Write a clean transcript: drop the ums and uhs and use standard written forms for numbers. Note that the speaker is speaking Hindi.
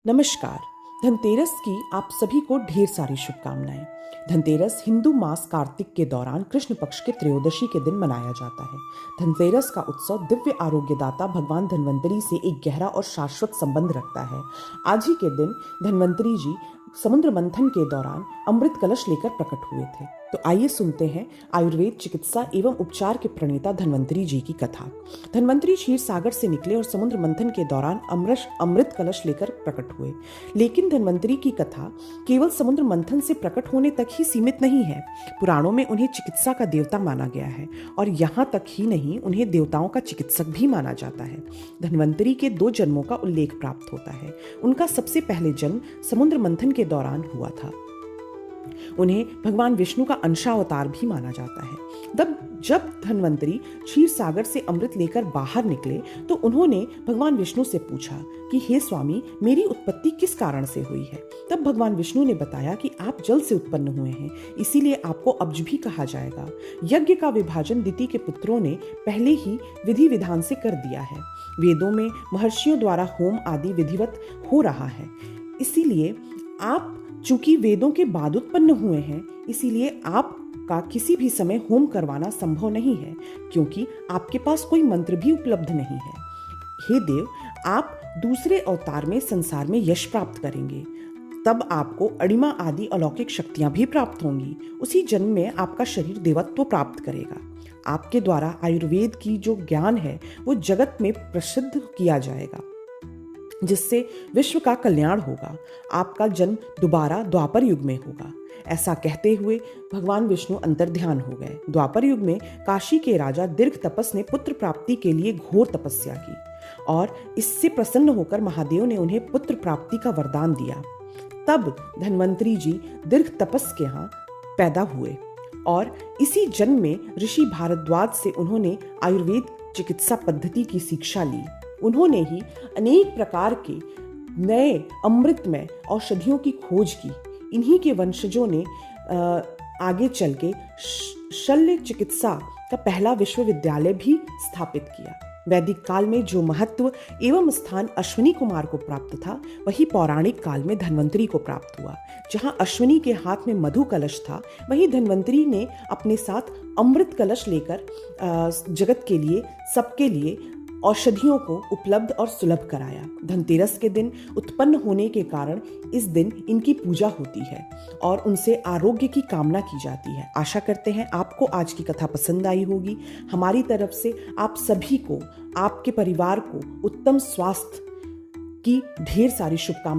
नमस्कार। धनतेरस की आप सभी को ढेर सारी शुभकामनाएं। धनतेरस हिंदू मास कार्तिक के दौरान कृष्ण पक्ष के त्रयोदशी के दिन मनाया जाता है। धनतेरस का उत्सव दिव्य आरोग्यदाता भगवान धन्वंतरी से एक गहरा और शाश्वत संबंध रखता है। आज ही के दिन धन्वंतरी जी समुद्र मंथन के दौरान अमृत कलश लेकर प्रकट हुए थे। तो आइए सुनते हैं आयुर्वेद चिकित्सा एवं उपचार के प्रणेता धन्वंतरी जी की कथा। धन्वंतरी क्षीर सागर से निकले और समुद्र मंथन के दौरान अमृत कलश लेकर प्रकट हुए। लेकिन धन्वंतरी की कथा केवल समुद्र मंथन से प्रकट होने तक ही सीमित नहीं है। पुराणों में उन्हें चिकित्सा का देवता माना गया है और यहाँ तक ही नहीं, उन्हें देवताओं का चिकित्सक भी माना जाता है। धन्वंतरी के 2 जन्मों का उल्लेख प्राप्त होता है। उनका सबसे पहले जन्म समुद्र मंथन के दौरान हुआ था। उन्हें भगवान विष्णु का अंशावतार भी माना जाता है। जब धन्वंतरी क्षीर सागर से अमृत लेकर बाहर निकले तो उन्होंने भगवान विष्णु से पूछा कि हे स्वामी, मेरी उत्पत्ति किस कारण से हुई है। तब भगवान विष्णु ने बताया कि आप जल से उत्पन्न हुए हैं, इसीलिए आपको अब्ज भी कहा जाएगा। यज्ञ का विभाजन दिति के पुत्रों ने पहले ही विधि विधान से कर दिया है। वेदों में महर्षियों द्वारा होम आदि विधिवत हो रहा है। इसीलिए आप चूंकि वेदों के बाद उत्पन्न हुए हैं, इसीलिए आपका किसी भी समय होम करवाना संभव नहीं है, क्योंकि आपके पास कोई मंत्र भी उपलब्ध नहीं है। हे देव, आप दूसरे अवतार में संसार में यश प्राप्त करेंगे, तब आपको अणिमा आदि अलौकिक शक्तियां भी प्राप्त होंगी। उसी जन्म में आपका शरीर देवत्व प्राप्त करेगा। आपके द्वारा आयुर्वेद की जो ज्ञान है वो जगत में प्रसिद्ध किया जाएगा, जिससे विश्व का कल्याण होगा। आपका जन्म दोबारा द्वापर युग में होगा। ऐसा कहते हुए भगवान विष्णु अंतर्ध्यान हो गए। द्वापर युग में काशी के राजा दीर्घ तपस ने पुत्र प्राप्ति के लिए घोर तपस्या की और इससे प्रसन्न होकर महादेव ने उन्हें पुत्र प्राप्ति का वरदान दिया। तब धन्वंतरी जी दीर्घ तपस के यहाँ पैदा हुए और इसी जन्म में ऋषि भारद्वाज से उन्होंने आयुर्वेद चिकित्सा पद्धति की शिक्षा ली। उन्होंने ही अनेक प्रकार के नए अमृतमय औषधियों की खोज की। इन्हीं के वंशजों ने आगे चल के शल्य चिकित्सा का पहला विश्वविद्यालय भी स्थापित किया। वैदिक काल में जो महत्व एवं स्थान अश्विनी कुमार को प्राप्त था, वही पौराणिक काल में धन्वंतरी को प्राप्त हुआ। जहां अश्विनी के हाथ में मधु कलश था, वहीं धन्वंतरी ने अपने साथ अमृत कलश लेकर जगत के लिए, सबके लिए औषधियों को उपलब्ध और सुलभ कराया। धनतेरस के दिन उत्पन्न होने के कारण इस दिन इनकी पूजा होती है और उनसे आरोग्य की कामना की जाती है। आशा करते हैं आपको आज की कथा पसंद आई होगी। हमारी तरफ से आप सभी को, आपके परिवार को उत्तम स्वास्थ्य की ढेर सारी शुभकामनाएं।